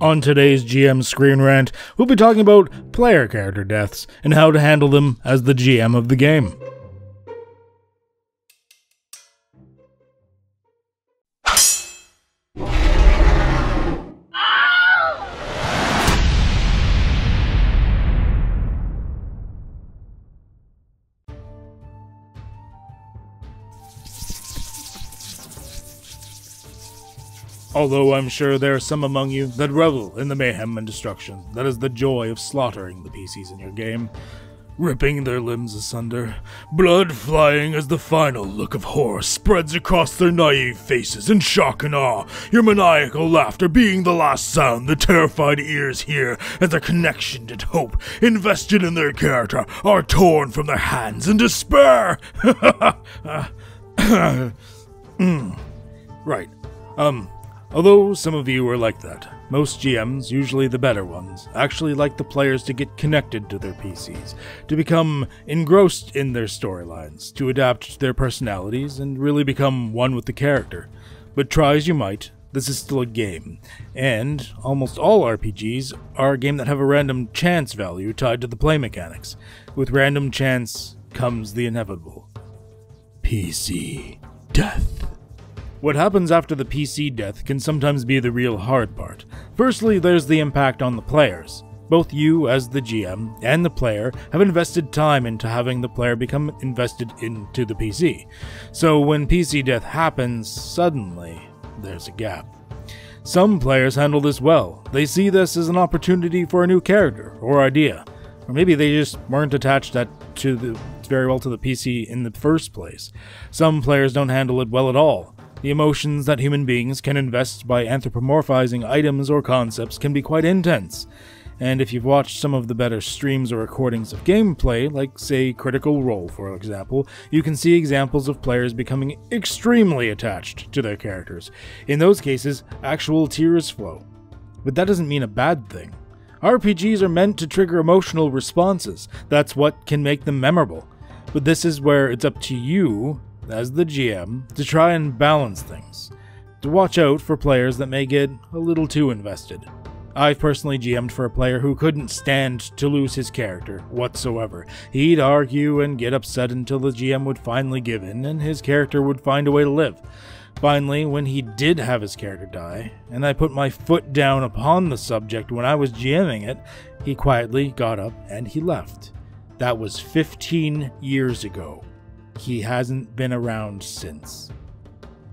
On today's GM Screen Rant, we'll be talking about player character deaths and how to handle them as the GM of the game. Although I'm sure there are some among you that revel in the mayhem and destruction that is the joy of slaughtering the PCs in your game, ripping their limbs asunder, blood flying as the final look of horror spreads across their naive faces in shock and awe, your maniacal laughter being the last sound the terrified ears hear as their connection and hope invested in their character are torn from their hands in despair. Right. Although some of you are like that, most GMs, usually the better ones, actually like the players to get connected to their PCs, to become engrossed in their storylines, to adapt to their personalities, and really become one with the character. But try as you might, this is still a game, and almost all RPGs are a game that have a random chance value tied to the play mechanics. With random chance comes the inevitable. PC death. What happens after the PC death can sometimes be the real hard part. Firstly, there's the impact on the players. Both you, as the GM, and the player have invested time into having the player become invested into the PC. So when PC death happens, suddenly, there's a gap. Some players handle this well. They see this as an opportunity for a new character or idea. Or maybe they just weren't attached very well to the PC in the first place. Some players don't handle it well at all. The emotions that human beings can invest by anthropomorphizing items or concepts can be quite intense, and if you've watched some of the better streams or recordings of gameplay, like say Critical Role for example, you can see examples of players becoming extremely attached to their characters. In those cases, actual tears flow. But that doesn't mean a bad thing. RPGs are meant to trigger emotional responses. That's what can make them memorable. But this is where it's up to you, as the GM, to try and balance things, to watch out for players that may get a little too invested. I've personally GM'd for a player who couldn't stand to lose his character whatsoever. He'd argue and get upset until the GM would finally give in and his character would find a way to live. Finally, when he did have his character die, and I put my foot down upon the subject when I was GMing it, he quietly got up and he left. That was 15 years ago. He hasn't been around since.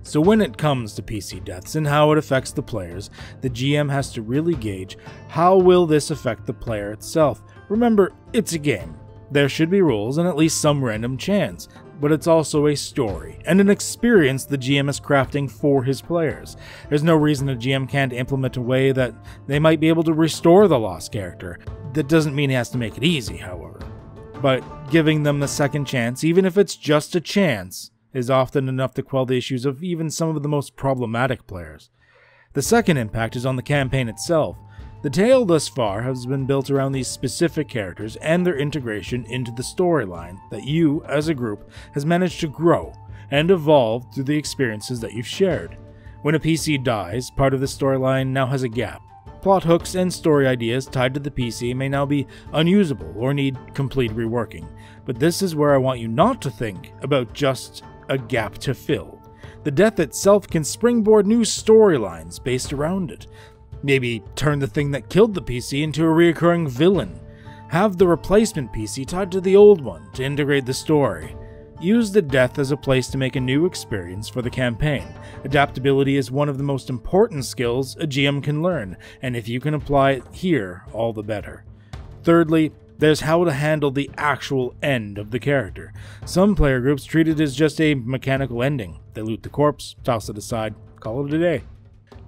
So when it comes to PC deaths and how it affects the players, the GM has to really gauge how will this affect the player itself. Remember, it's a game. There should be rules and at least some random chance, but it's also a story and an experience the GM is crafting for his players. There's no reason a GM can't implement a way that they might be able to restore the lost character. That doesn't mean he has to make it easy, however. But giving them the second chance, even if it's just a chance, is often enough to quell the issues of even some of the most problematic players. The second impact is on the campaign itself. The tale thus far has been built around these specific characters and their integration into the storyline that you, as a group, has managed to grow and evolve through the experiences that you've shared. When a PC dies, part of the storyline now has a gap. Plot hooks and story ideas tied to the PC may now be unusable or need complete reworking, but this is where I want you not to think about just a gap to fill. The death itself can springboard new storylines based around it. Maybe turn the thing that killed the PC into a recurring villain. Have the replacement PC tied to the old one to integrate the story. Use the death as a place to make a new experience for the campaign. Adaptability is one of the most important skills a GM can learn, and if you can apply it here, all the better. Thirdly, there's how to handle the actual end of the character. Some player groups treat it as just a mechanical ending. They loot the corpse, toss it aside, call it a day.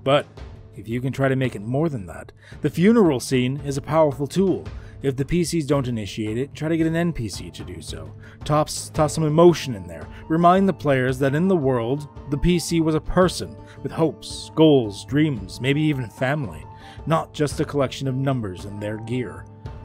But if you can try to make it more than that, the funeral scene is a powerful tool. If the PCs don't initiate it, try to get an NPC to do so. Toss some emotion in there. Remind the players that in the world, the PC was a person with hopes, goals, dreams, maybe even family, not just a collection of numbers and their gear.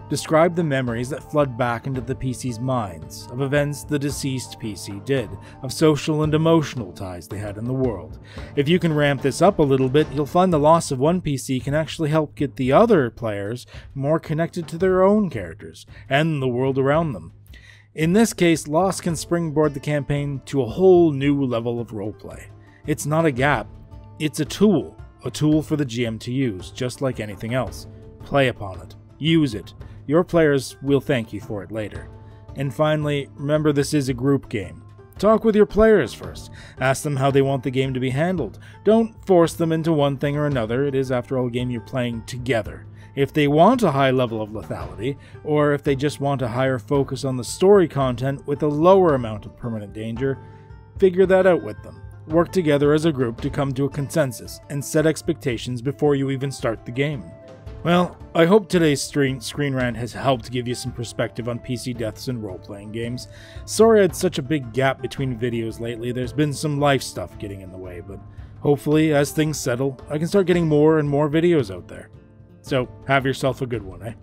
Describe the memories that flood back into the PC's minds, of events the deceased PC did, of social and emotional ties they had in the world. If you can ramp this up a little bit, you'll find the loss of one PC can actually help get the other players more connected to their own characters, and the world around them. In this case, loss can springboard the campaign to a whole new level of roleplay. It's not a gap, it's a tool for the GM to use, just like anything else. Play upon it. Use it. Your players will thank you for it later. And finally, remember this is a group game. Talk with your players first. Ask them how they want the game to be handled. Don't force them into one thing or another. It is, after all, a game you're playing together. If they want a high level of lethality, or if they just want a higher focus on the story content with a lower amount of permanent danger, figure that out with them. Work together as a group to come to a consensus, and set expectations before you even start the game. Well, I hope today's screen rant has helped give you some perspective on PC deaths and role-playing games. Sorry I had such a big gap between videos lately. There's been some life stuff getting in the way, but hopefully, as things settle, I can start getting more and more videos out there. So, have yourself a good one, eh?